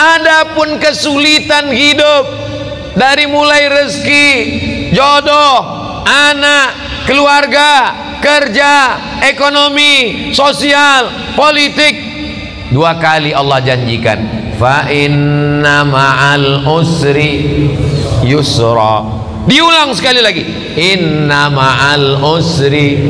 Adapun kesulitan hidup dari mulai rezeki, jodoh, anak, keluarga, kerja, ekonomi, sosial, politik, 2 kali Allah janjikan, fa inna ma'al usri yusra. Diulang sekali lagi, inna ma'al usri.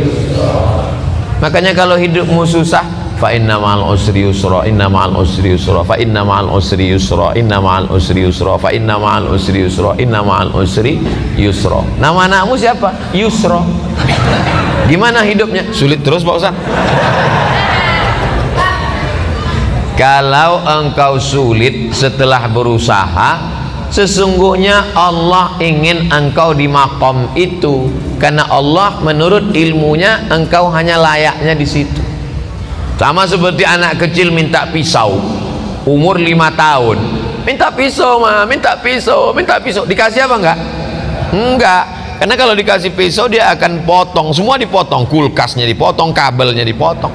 Makanya kalau hidupmu susah, fa inna ma'al usri yusra, inna ma'al usri yusra, fa inna ma'al usri yusra, inna ma'al usri yusra, fa inna ma'al usri yusra, inna ma'al usri yusra. Nama anakmu siapa? Yusra. Gimana hidupnya? Sulit terus Pak Ustaz. Kalau engkau sulit setelah berusaha, sesungguhnya Allah ingin engkau di makom itu, karena Allah menurut ilmunya engkau hanya layaknya di situ. Sama seperti anak kecil minta pisau, umur 5 tahun, minta pisau mah, minta pisau, minta pisau. Dikasih apa enggak? Enggak. Karena kalau dikasih pisau dia akan potong, semua dipotong, kulkasnya dipotong, kabelnya dipotong.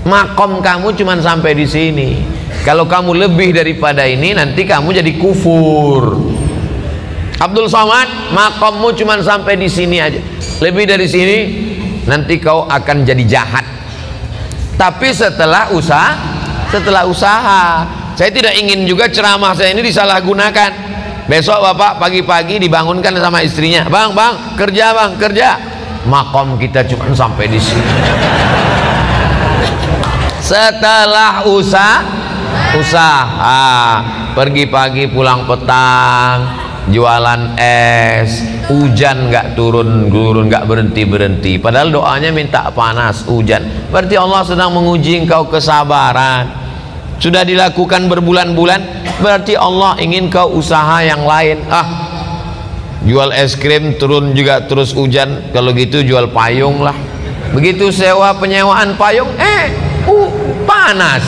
Makom kamu cuma sampai di sini. Kalau kamu lebih daripada ini, nanti kamu jadi kufur. Abdul Somad, makommu cuma sampai di sini aja. Lebih dari sini, nanti kau akan jadi jahat. Tapi setelah usaha, saya tidak ingin juga ceramah saya ini disalahgunakan. Besok bapak pagi-pagi dibangunkan sama istrinya, bang kerja, bang kerja. Makom kita cuma sampai di sini. Setelah usaha, pergi pagi pulang petang, jualan es, hujan nggak turun nggak berhenti. Padahal doanya minta panas, hujan. Berarti Allah sedang menguji engkau kesabaran. Sudah dilakukan berbulan-bulan, berarti Allah ingin kau usaha yang lain. Jual es krim turun juga terus hujan, kalau gitu jual payung lah. Begitu sewa penyewaan payung, panas.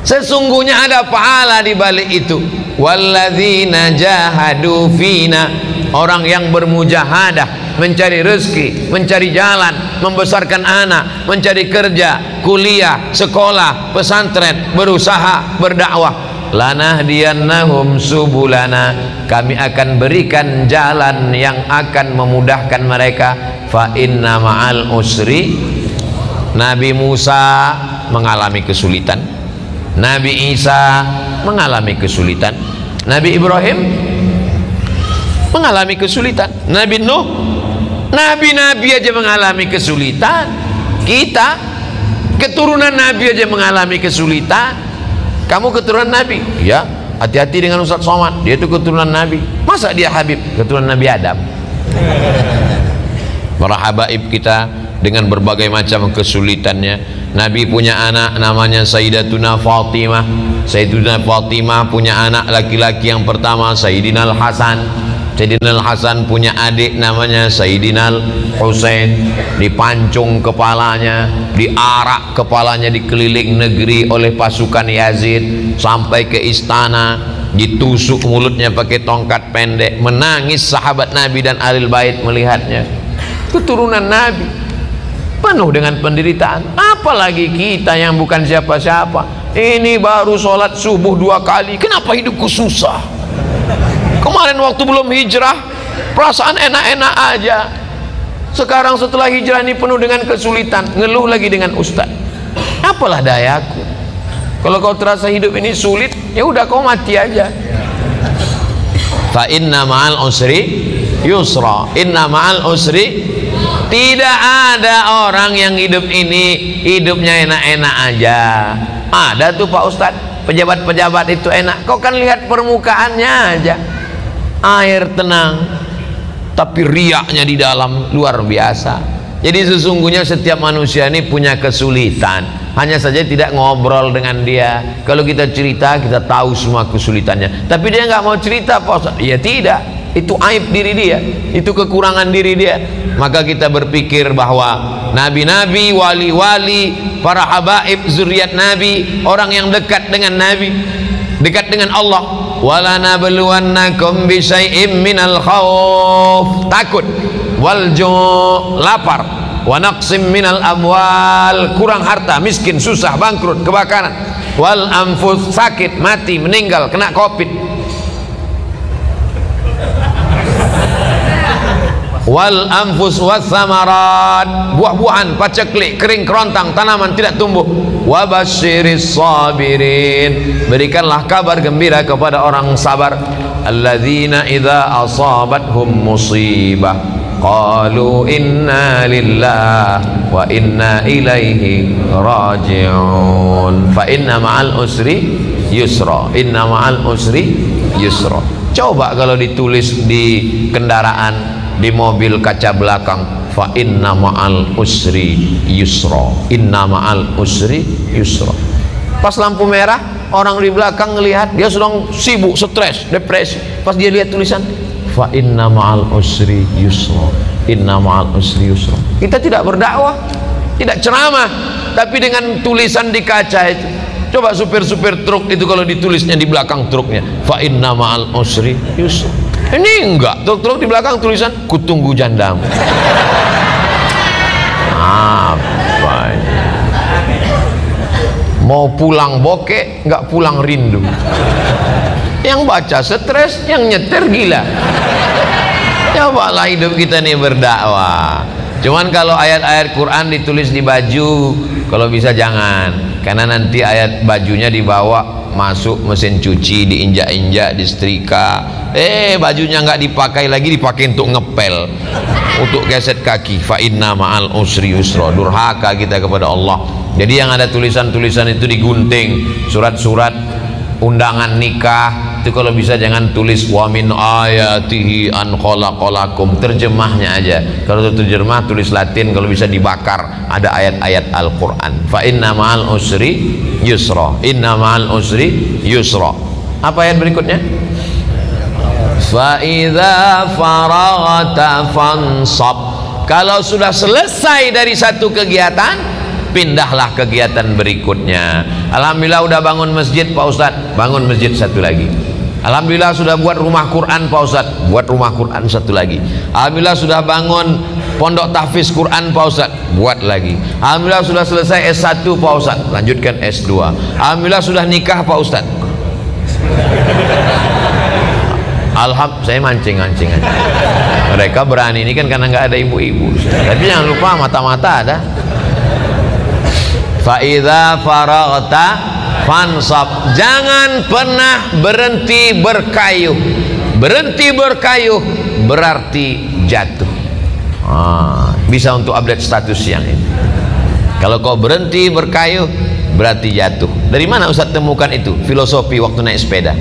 Sesungguhnya ada pahala di balik itu. Walladzina jahadu fina, orang yang bermujahadah mencari rezeki, mencari jalan, membesarkan anak, mencari kerja, kuliah, sekolah, pesantren, berusaha, berdakwah. Lanahdiyannahum subulana, kami akan berikan jalan yang akan memudahkan mereka. Fa inna ma'al usri. Nabi Musa mengalami kesulitan, Nabi Isa mengalami kesulitan, Nabi Ibrahim mengalami kesulitan, Nabi Nuh, nabi-nabi aja mengalami kesulitan. Kita keturunan Nabi aja mengalami kesulitan. Kamu keturunan Nabi? Ya, hati-hati dengan Ustaz Somad, dia itu keturunan Nabi. Masa dia Habib? Keturunan Nabi Adam. Para habaib kita dengan berbagai macam kesulitannya. Nabi punya anak namanya Sayyidatuna Fatimah. Sayyidatuna Fatimah punya anak laki-laki yang pertama Sayyidina Al-Hasan. Sayyidina Al-Hasan punya adik namanya Sayyidina Al-Husain. Dipancung kepalanya, diarak kepalanya dikeliling negeri oleh pasukan Yazid sampai ke istana, ditusuk mulutnya pakai tongkat pendek. Menangis sahabat Nabi dan Ahlul Bait melihatnya. Keturunan Nabi penuh dengan penderitaan. Apalagi kita yang bukan siapa-siapa. Ini baru sholat subuh 2 kali, kenapa hidupku susah? Kemarin waktu belum hijrah perasaan enak-enak aja. Sekarang setelah hijrah ini penuh dengan kesulitan, ngeluh lagi dengan ustaz. Apalah dayaku. Kalau kau terasa hidup ini sulit, ya udah kau mati aja. Fa inna ma'al usri yusra, inna ma'al usri. Tidak ada orang yang hidup ini hidupnya enak-enak aja. Ada tuh Pak Ustadz, pejabat-pejabat itu enak. Kau kan lihat permukaannya aja, air tenang, tapi riaknya di dalam luar biasa. Jadi sesungguhnya setiap manusia ini punya kesulitan, hanya saja tidak ngobrol dengan dia. Kalau kita cerita, kita tahu semua kesulitannya, tapi dia nggak mau cerita Pak Ustadz. Ya tidak, itu aib diri dia, itu kekurangan diri dia. Maka kita berpikir bahwa nabi-nabi, wali-wali, para habaib, zuriat Nabi, orang yang dekat dengan Nabi, dekat dengan Allah. Walanabluwannakum bisyai'im minal khauf, takut, wal ju', lapar, wa naqsim minal amwal, kurang harta, miskin, susah, bangkrut, kebakaran, wal anfus, sakit, mati, meninggal, kena covid, wal anfus was samarat, buah-buahan, paceklik, kering kerontang, tanaman tidak tumbuh. Wa basyiris sabirin, berikanlah kabar gembira kepada orang sabar. Alladzina idza asabathum musibah qalu inna lillahi wa inna ilaihi raji'un. Fa inna ma'al usri yusra, inna ma'al usri yusra. Coba kalau ditulis di kendaraan, di mobil kaca belakang, fa inna ma'al usri yusra, inna ma'al usri yusra. Pas lampu merah, orang di belakang ngelihat dia sedang sibuk, stres, depresi. Pas dia lihat tulisan fa inna ma'al usri yusra, inna ma'al usri yusra. Kita tidak berdakwah, tidak ceramah, tapi dengan tulisan di kaca itu. Coba supir-supir truk itu kalau ditulisnya di belakang truknya fa inna ma'al usri yusra. Ini enggak, truk-truk di belakang tulisan kutunggu jandamu. Apa ini? Mau pulang bokeh, enggak pulang rindu. Yang baca stres, yang nyetir gila. Cobalah hidup kita nih berdakwah. Cuman kalau ayat-ayat Quran ditulis di baju, kalau bisa jangan, karena nanti ayat bajunya dibawa masuk mesin cuci, diinjak-injak, disetrika, bajunya nggak dipakai lagi, dipakai untuk ngepel, untuk geset kaki. Fa inna ma'al usri yusra. Durhaka kita kepada Allah. Jadi yang ada tulisan-tulisan itu digunting, surat-surat undangan nikah itu kalau bisa jangan tulis wa min ayatihi an khalaqalakum, terjemahnya aja. Kalau terjemah tulis Latin, kalau bisa dibakar, ada ayat-ayat Al-Qur'an. Fa inna ma'al usri yusra, inna ma'al usri yusra. Apa ayat berikutnya? Fa idza faraghta fansab. Kalau sudah selesai dari satu kegiatan, pindahlah kegiatan berikutnya. Alhamdulillah udah bangun masjid Pak Ustadz, bangun masjid satu lagi. Alhamdulillah sudah buat rumah Quran Pak Ustadz, buat rumah Quran satu lagi. Alhamdulillah sudah bangun pondok tahfiz Quran Pak Ustadz, buat lagi. Alhamdulillah sudah selesai S1 Pak Ustadz, lanjutkan S2. Alhamdulillah sudah nikah Pak Ustadz. Alhamdulillah, saya mancing-mancing aja. Mereka berani ini kan karena nggak ada ibu-ibu. Tapi jangan lupa mata-mata ada. Fa idza faraghta fansab. Jangan pernah berhenti berkayuh. Berhenti berkayuh berarti jatuh. Bisa untuk update status yang ini. Kalau kau berhenti berkayuh berarti jatuh. Dari mana Ustaz temukan itu? Filosofi waktu naik sepeda.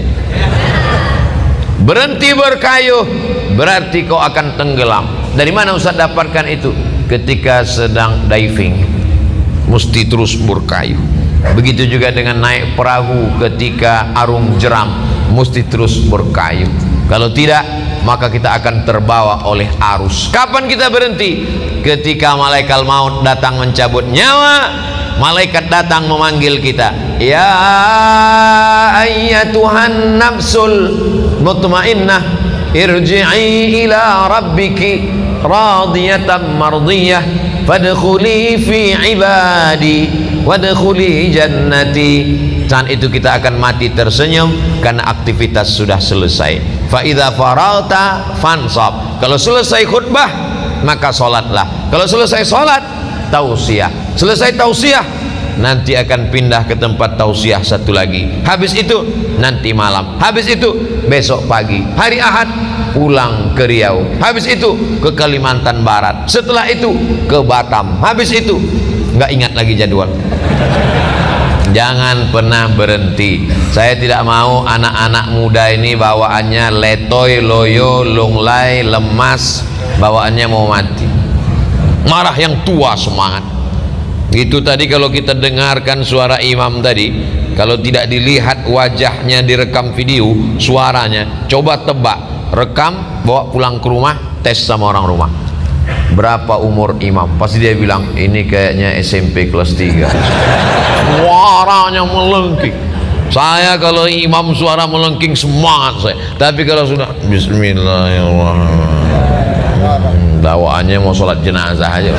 Berhenti berkayuh berarti kau akan tenggelam. Dari mana Ustaz dapatkan itu? Ketika sedang diving, mesti terus berkayuh. Begitu juga dengan naik perahu ketika arung jeram, mesti terus berkayuh. Kalau tidak, maka kita akan terbawa oleh arus. Kapan kita berhenti? Ketika malaikat maut datang mencabut nyawa, malaikat datang memanggil kita, ya ayyatuhan nafsul mutmainnah, irji'i ila rabbiki radiyatan mardiyah, fadkhuli fi ibadi wadkhuli jannati. Saat itu kita akan mati tersenyum karena aktivitas sudah selesai. Fa idza faragta fansab. Kalau selesai khutbah maka salatlah. Kalau selesai salat tausiah. Selesai tausiah nanti akan pindah ke tempat tausiah satu lagi. Habis itu nanti malam. Habis itu besok pagi. Hari Ahad pulang ke Riau. Habis itu ke Kalimantan Barat. Setelah itu ke Batam. Habis itu nggak ingat lagi jadwal. Jangan pernah berhenti. Saya tidak mau anak-anak muda ini bawaannya letoy, loyo, lunglai, lemas, bawaannya mau mati. Marah yang tua semangat. Itu tadi kalau kita dengarkan suara imam tadi, kalau tidak dilihat wajahnya direkam video, suaranya, coba tebak, rekam, bawa pulang ke rumah, tes sama orang rumah. Berapa umur imam? Pasti dia bilang ini kayaknya SMP kelas 3. Suaranya melengking. Saya kalau imam suara melengking semangat saya. Tapi kalau sudah Bismillahirrahmanirrahim, bawaannya mau sholat jenazah aja.